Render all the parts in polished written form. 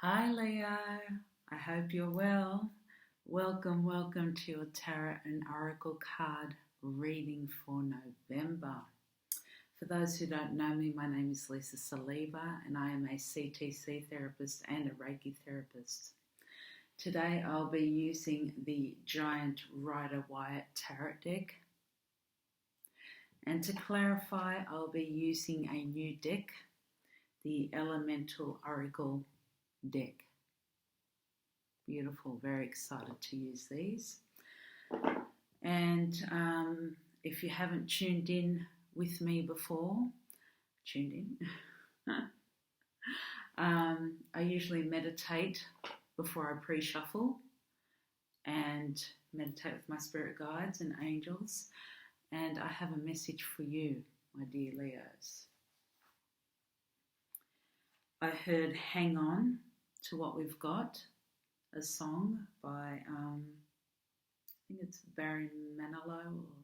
Hi Leo, I hope you're well. Welcome to your Tarot and Oracle card reading for November. For those who don't know me, my name is Lisa Saliba and I am a CTC therapist and a Reiki therapist. Today I'll be using the Giant Rider Waite Tarot deck. And to clarify, I'll be using a new deck, the Elemental Oracle deck. Beautiful, very excited to use these. And if you haven't tuned in with me before, I usually meditate before I pre-shuffle and meditate with my spirit guides and angels. And I have a message for you, my dear Leos. I heard Hang On to What We've Got, a song by, I think it's Barry Manilow or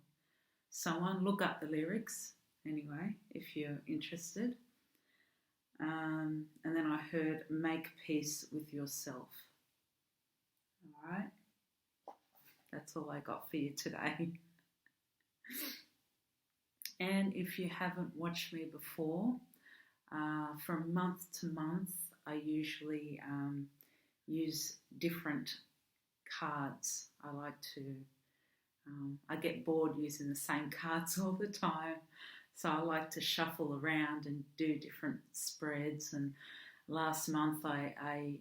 someone. Look up the lyrics anyway, if you're interested. And then I heard Make Peace with Yourself. All right, that's all I got for you today. And if you haven't watched me before, from month to month, I usually use different cards. I get bored using the same cards all the time, so I like to shuffle around and do different spreads. And last month I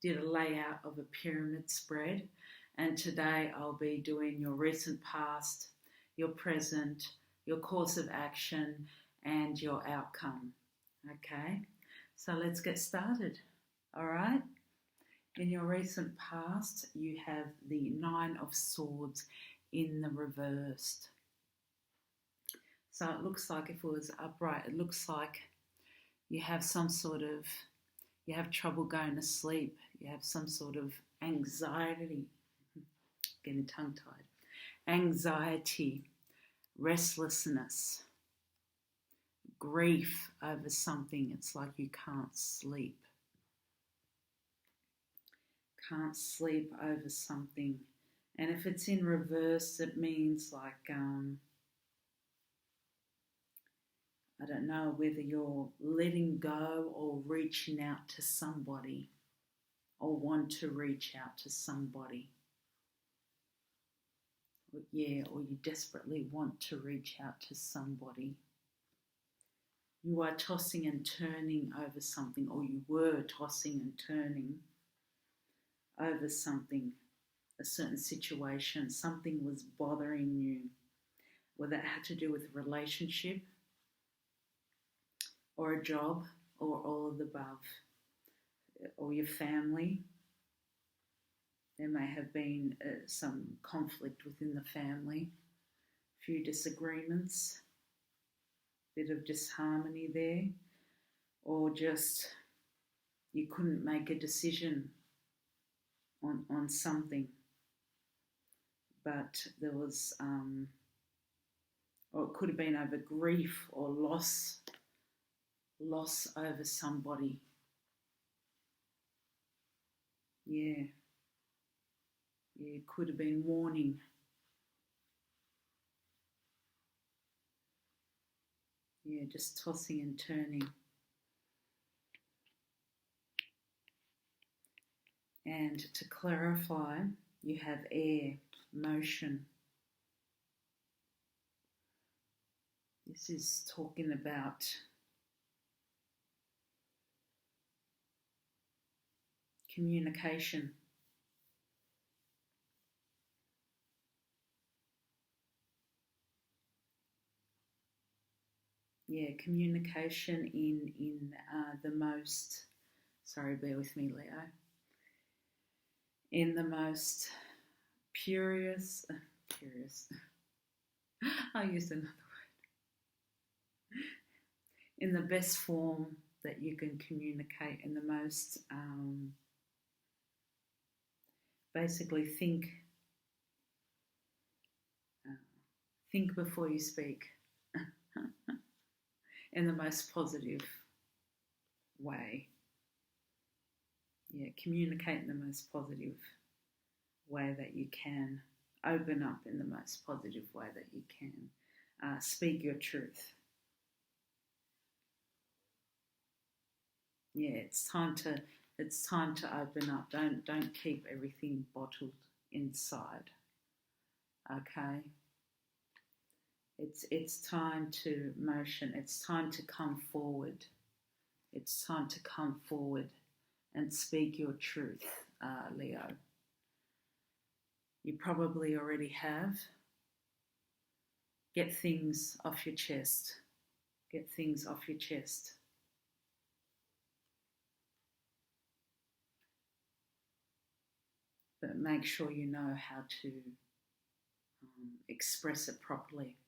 did a layout of a pyramid spread, and today I'll be doing your recent past, your present, your course of action, and your outcome. Okay, so let's get started. All right. In your recent past, you have the Nine of Swords in the reversed. So it looks like if it was upright, it looks like you have you have trouble going to sleep. You have some sort of anxiety, getting tongue-tied, anxiety, restlessness, grief over something. It's like you can't sleep. Can't sleep over something. And if it's in reverse, it means like, I don't know whether you're letting go or reaching out to somebody or want to reach out to somebody. Or you desperately want to reach out to somebody. You are tossing and turning over something, or you were tossing and turning over something, a certain situation. Something was bothering you, whether it had to do with a relationship or a job or all of the above, or your family. There may have been some conflict within the family, a few disagreements, a bit of disharmony there, or just you couldn't make a decision on something, but there was, or it could have been over grief or loss over somebody. It could have been mourning. Just tossing and turning. And to clarify, you have air, motion. This is talking about communication. Communication in the most, sorry, bear with me, Leo, in the most purest, I'll use another word, in the best form that you can communicate, in the most, basically think before you speak in the most positive way. communicate in the most positive way that you can. Open up in the most positive way that you can. Speak your truth. It's time to open up. Don't keep everything bottled inside. Okay. It's time to motion. It's time to come forward. It's time to come forward and speak your truth, Leo. You probably already have. Get things off your chest. Get things off your chest. But make sure you know how to express it properly.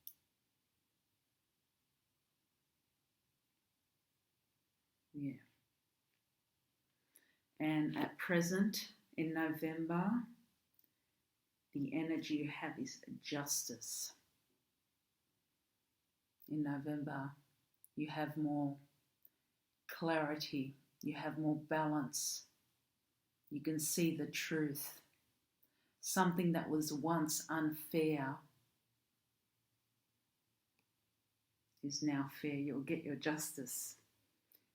Yeah. And at present, in November, the energy you have is justice. In November, you have more clarity, you have more balance, you can see the truth. Something that was once unfair is now fair. You'll get your justice.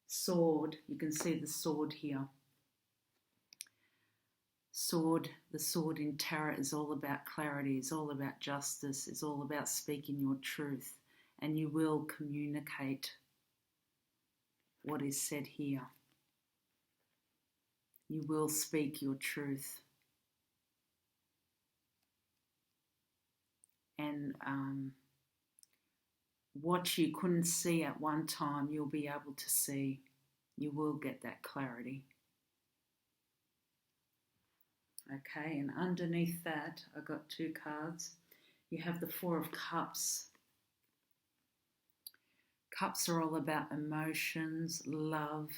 Sword, you can see the sword here. Sword, the sword in tarot is all about clarity, is all about justice, is all about speaking your truth, and you will communicate what is said here. You will speak your truth. And what you couldn't see at one time, you'll be able to see. You will get that clarity. Okay, and underneath that, I got 2 cards. You have the 4 of Cups. Cups are all about emotions, love,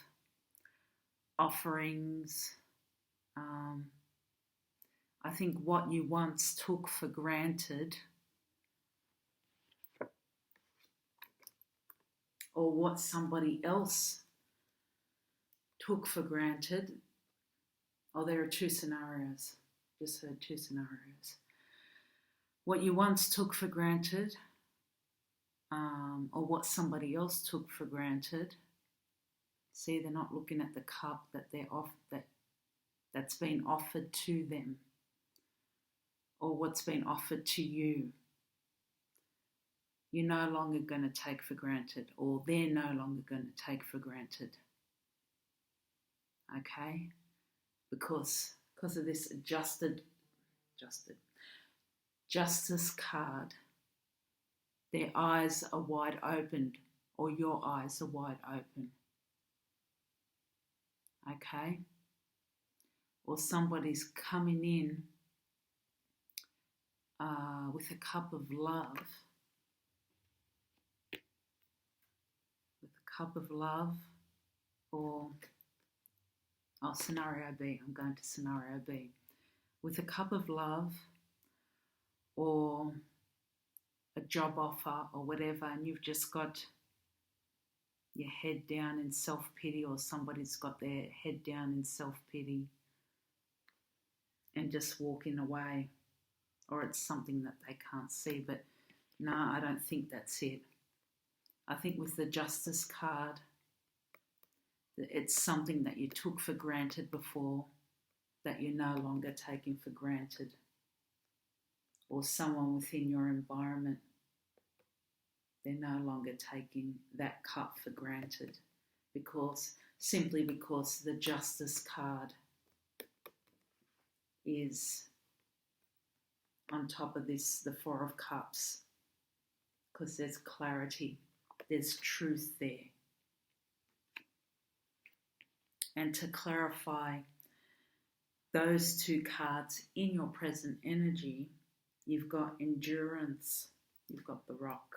offerings. I think what you once took for granted, or what somebody else took for granted. Oh, there are 2 scenarios. Just heard 2 scenarios. What you once took for granted, or what somebody else took for granted. See, they're not looking at the cup that that's been offered to them, or what's been offered to you. You're no longer going to take for granted, or they're no longer going to take for granted. Okay? Because of this justice card, their eyes are wide open, or your eyes are wide open. Okay? Or somebody's coming in with a cup of love. With a cup of love, or scenario B. I'm going to scenario B. With a cup of love, or a job offer, or whatever, and you've just got your head down in self-pity, or somebody's got their head down in self-pity and just walking away, or it's something that they can't see. But no, I don't think that's it. I think with the Justice card, it's something that you took for granted before that you're no longer taking for granted, or someone within your environment, they're no longer taking that cup for granted, simply because the Justice card is on top of this, the 4 of Cups, because there's clarity, there's truth there. And to clarify those 2 cards in your present energy, you've got endurance, you've got the Rock.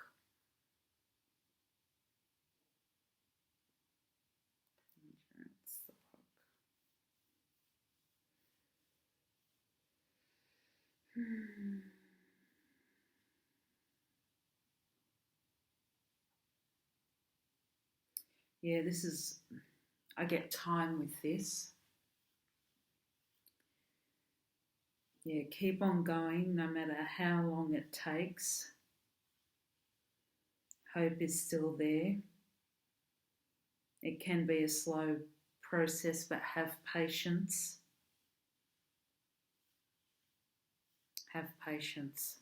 Endurance, the Rock. Yeah, I get time with this. Yeah, keep on going no matter how long it takes. Hope is still there. It can be a slow process, but have patience. Have patience.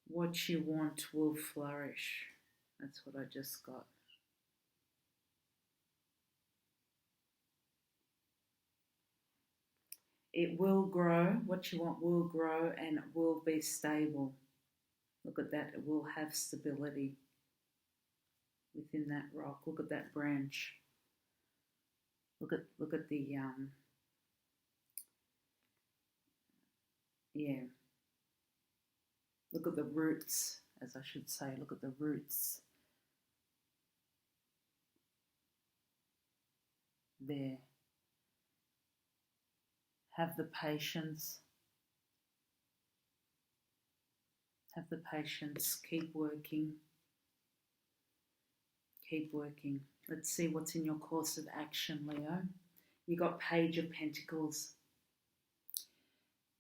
What you want will flourish. That's what I just got. It will grow. What you want will grow and it will be stable. Look at that. It will have stability within that rock. Look at that branch. Look at the yeah. Look at the roots, as I should say. Look at the roots there. Have the patience. Have the patience. Keep working. Keep working. Let's see what's in your course of action, Leo. You got Page of Pentacles.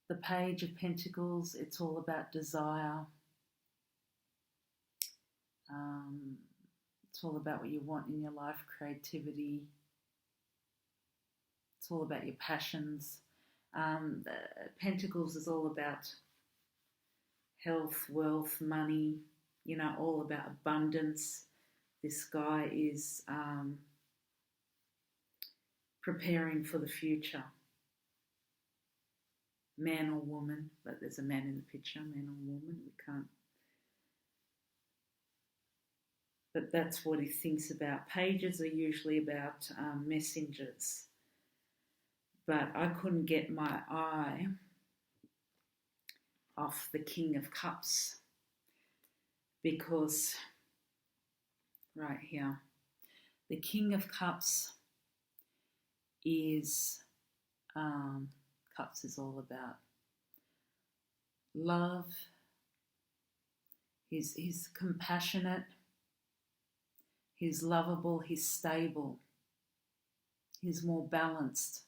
The Page of Pentacles, it's all about desire. It's all about what you want in your life, creativity. It's all about your passions. Pentacles is all about health, wealth, money, all about abundance. This guy is preparing for the future. Man or woman, but there's a man in the picture, man or woman, we can't. But that's what he thinks about. Pages are usually about messengers. But I couldn't get my eye off the King of Cups because, right here, the King of Cups is, Cups is all about love. He's compassionate. He's lovable. He's stable. He's more balanced.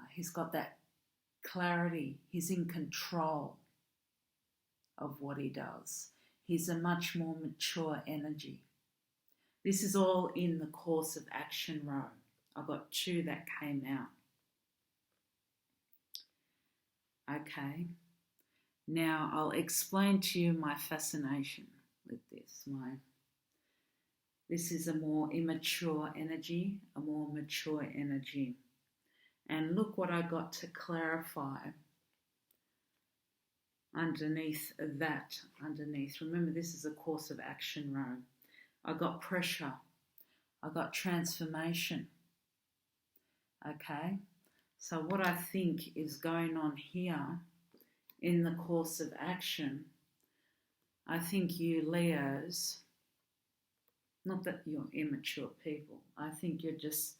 He's got that clarity. He's in control of what he does. He's a much more mature energy. This is all in the course of action row. I got 2 that came out. Okay. Now I'll explain to you my fascination with this. This is a more immature energy, a more mature energy. And look what I got to clarify underneath that. Remember, this is a course of action row. I got pressure. I got transformation. Okay? So what I think is going on here in the course of action, I think you Leos, not that you're immature people, I think you're just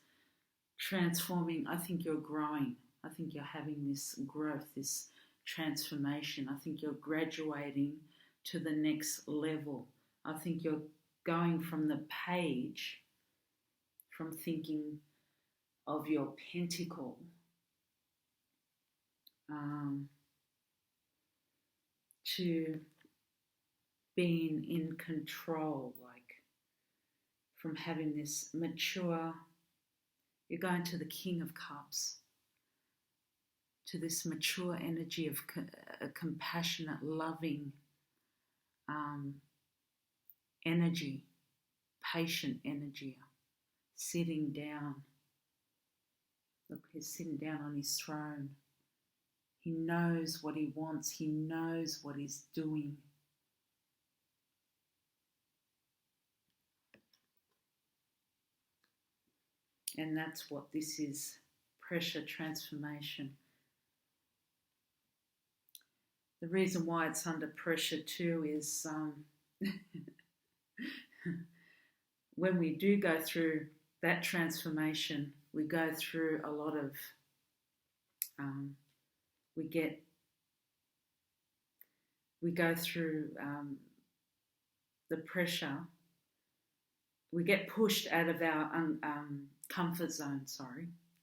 transforming. I think you're growing. I think you're having this growth, this transformation. I think you're graduating to the next level. I think you're going from the page, from thinking of your pentacle, to being in control, like from having this mature. You're going to the King of Cups, to this mature energy of a compassionate, loving energy, patient energy, sitting down. Look, he's sitting down on his throne. He knows what he wants. He knows what he's doing. And that's what this is, pressure transformation. The reason why it's under pressure too is when we do go through that transformation, we go through a lot of, we get we go through the pressure. We get pushed out of our comfort zone,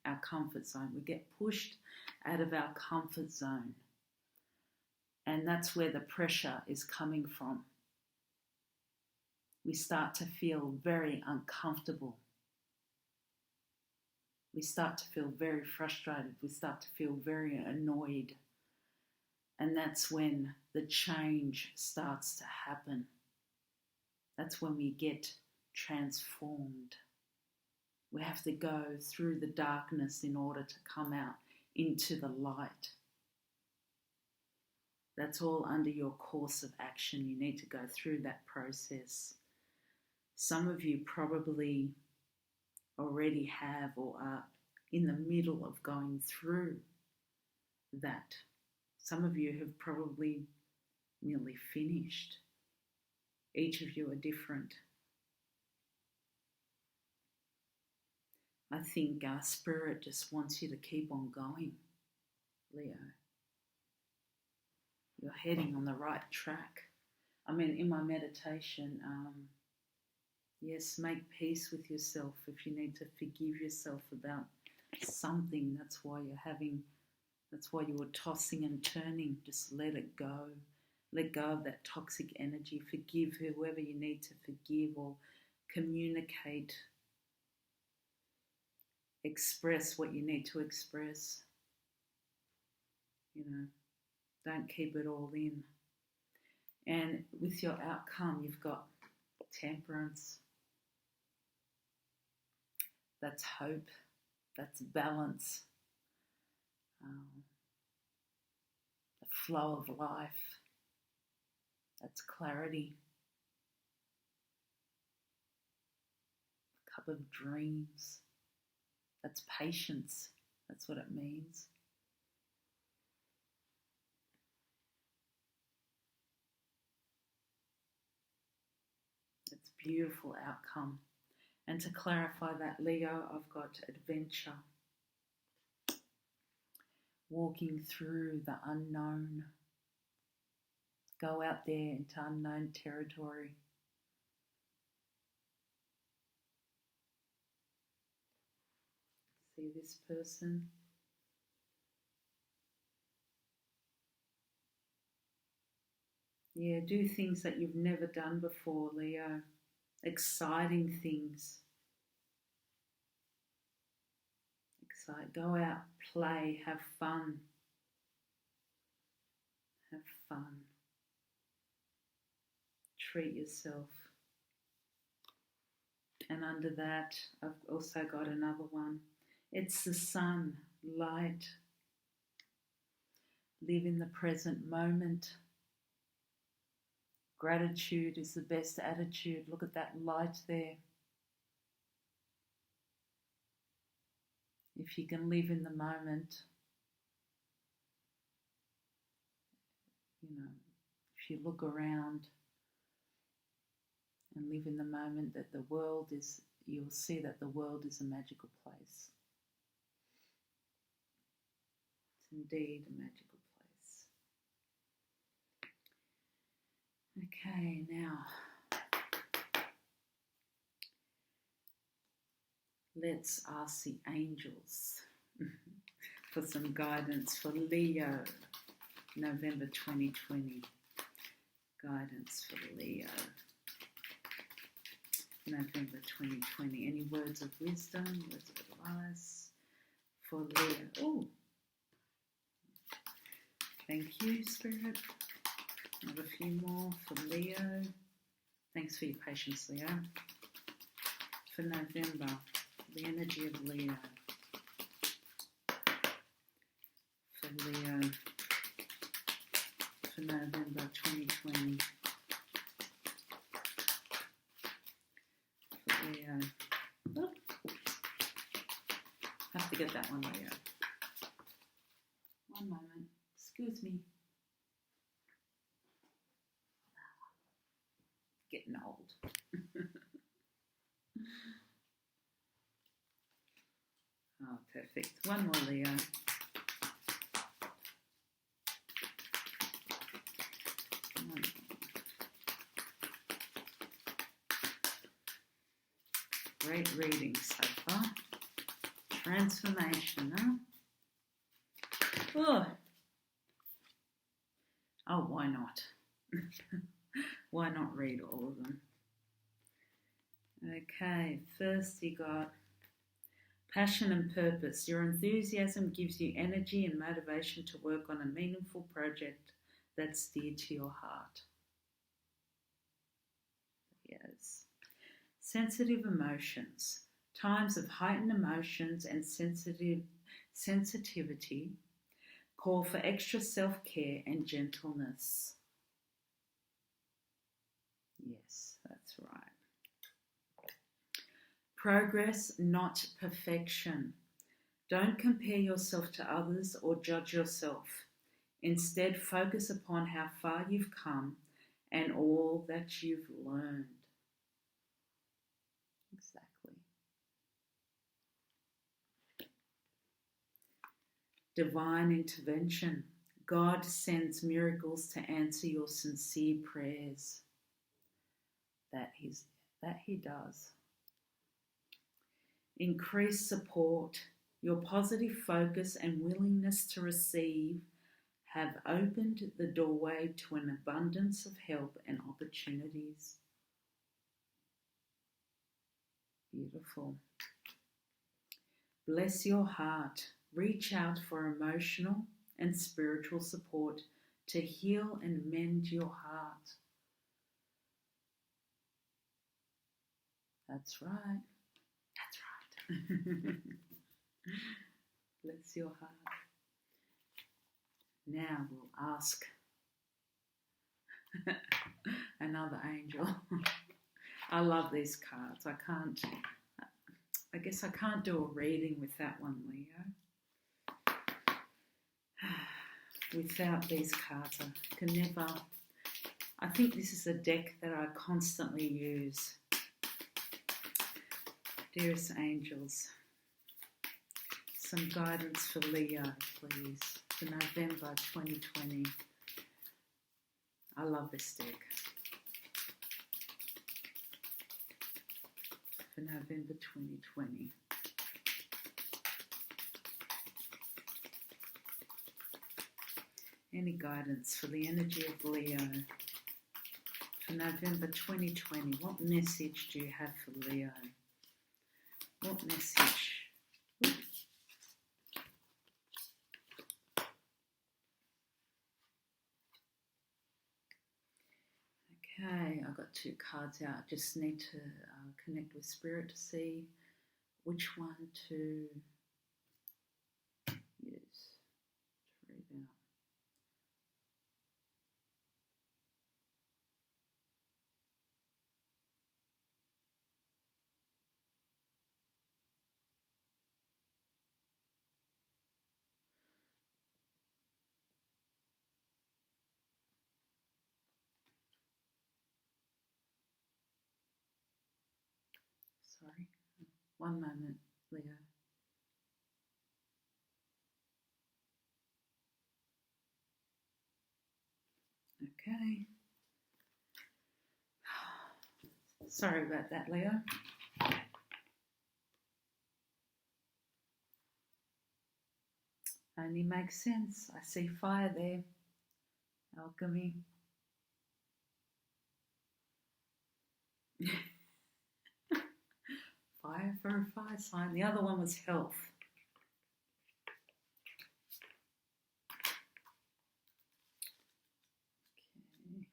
our comfort zone. We get pushed out of our comfort zone. And that's where the pressure is coming from. We start to feel very uncomfortable. We start to feel very frustrated. We start to feel very annoyed. And that's when the change starts to happen. That's when we get transformed. We have to go through the darkness in order to come out into the light. That's all under your course of action. You need to go through that process. Some of you probably already have or are in the middle of going through that. Some of you have probably nearly finished. Each of you are different. I think our Spirit just wants you to keep on going, Leo. You're heading on the right track. I mean, in my meditation, yes, make peace with yourself. If you need to forgive yourself about something, that's why you were tossing and turning. Just let it go. Let go of that toxic energy. Forgive whoever you need to forgive, or communicate. Express what you need to express. Don't keep it all in. And with your outcome, you've got temperance. That's hope. That's balance. The flow of life. That's clarity. A cup of dreams. That's patience. That's what it means. It's a beautiful outcome. And to clarify that, Leo, I've got adventure. Walking through the unknown. Go out there into unknown territory. See this person. Yeah, do things that you've never done before, Leo. Exciting things. Go out, play, have fun. Have fun. Treat yourself. And under that, I've also got another one. It's the sun, light. Live in the present moment. Gratitude is the best attitude. Look at that light there. If you can live in the moment, if you look around and live in the moment, that you'll see that the world is a magical place. It's indeed a magical place. Okay, now let's ask the angels for some guidance for Leo, November 2020. Guidance for Leo, November 2020. Any words of wisdom, words of advice for Leo? Oh, thank you, Spirit. Another few more for Leo. Thanks for your patience, Leo. For November, the energy of Leo. For Leo, for November 2020. For Leo. Oh. Have to get that one, Leo. One moment. Excuse me. Getting old. Oh, perfect. One more, Leo. Great reading so far. Transformation, huh? Oh, why not? Why not read all of them? Okay, first you got passion and purpose. Your enthusiasm gives you energy and motivation to work on a meaningful project that's dear to your heart. Yes. Sensitive emotions. Times of heightened emotions and sensitivity call for extra self-care and gentleness. Yes, that's right. Progress, not perfection. Don't compare yourself to others or judge yourself. Instead, focus upon how far you've come and all that you've learned. Exactly. Divine intervention. God sends miracles to answer your sincere prayers. That He does. Increased support. Your positive focus and willingness to receive have opened the doorway to an abundance of help and opportunities. Beautiful. Bless your heart. Reach out for emotional and spiritual support to heal and mend your heart. That's right. That's right. Bless your heart. Now we'll ask another angel. I love these cards. I guess I can't do a reading with that one, Leo. Without these cards, I can never. I think this is a deck that I constantly use. Dearest angels, some guidance for Leo, please, for November 2020. I love this deck. For November 2020. Any guidance for the energy of Leo for November 2020? What message do you have for Leo? What message? Okay, I've got two cards out. Just need to connect with Spirit to see which one to use to read out. Sorry, one moment, Leo. Okay. Sorry about that, Leo. Only makes sense. I see fire there. Alchemy. Fire for a fire sign. The other one was health. Okay.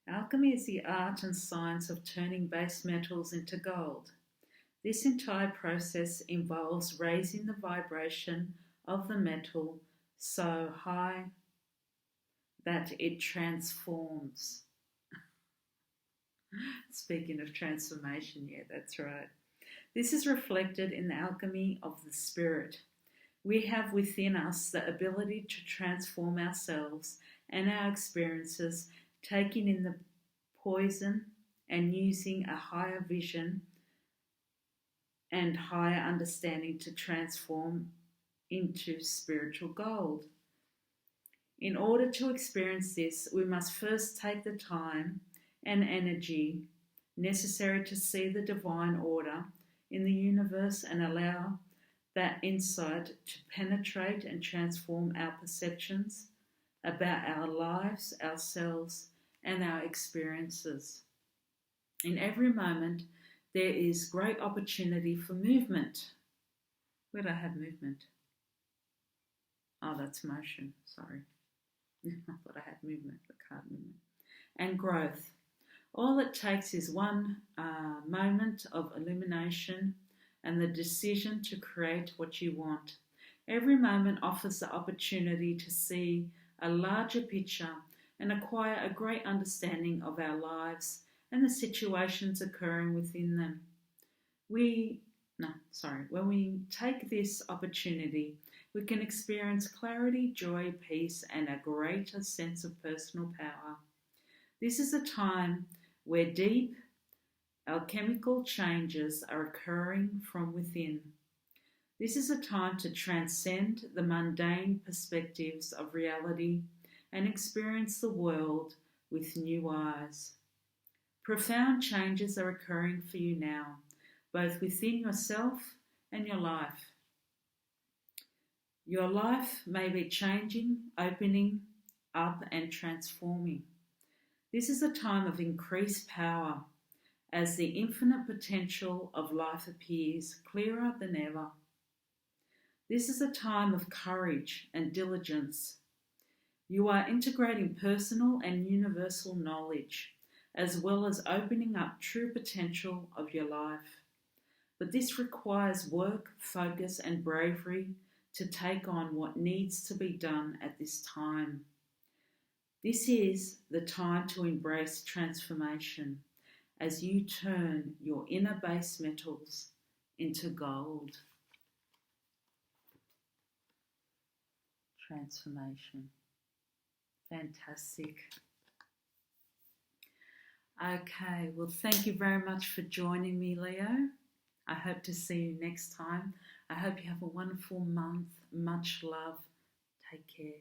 Alchemy is the art and science of turning base metals into gold. This entire process involves raising the vibration of the metal so high that it transforms. Speaking of transformation, yeah, that's right. This is reflected in the alchemy of the spirit. We have within us the ability to transform ourselves and our experiences, taking in the poison and using a higher vision and higher understanding to transform into spiritual gold. In order to experience this, we must first take the time and energy necessary to see the divine order in the universe and allow that insight to penetrate and transform our perceptions about our lives, ourselves, and our experiences. In every moment, there is great opportunity for movement. Where do I have movement? Oh, that's motion, sorry. I thought I had movement, the card movement. And growth. All it takes is one moment of illumination and the decision to create what you want. Every moment offers the opportunity to see a larger picture and acquire a great understanding of our lives and the situations occurring within them. When we take this opportunity, we can experience clarity, joy, peace, and a greater sense of personal power. This is a time where deep alchemical changes are occurring from within. This is a time to transcend the mundane perspectives of reality and experience the world with new eyes. Profound changes are occurring for you now, both within yourself and your life. Your life may be changing, opening up, and transforming. This is a time of increased power as the infinite potential of life appears clearer than ever. This is a time of courage and diligence. You are integrating personal and universal knowledge, as well as opening up true potential of your life. But this requires work, focus, and bravery to take on what needs to be done at this time. This is the time to embrace transformation as you turn your inner base metals into gold. Transformation. Fantastic. Okay, well, thank you very much for joining me, Leo. I hope to see you next time. I hope you have a wonderful month. Much love. Take care.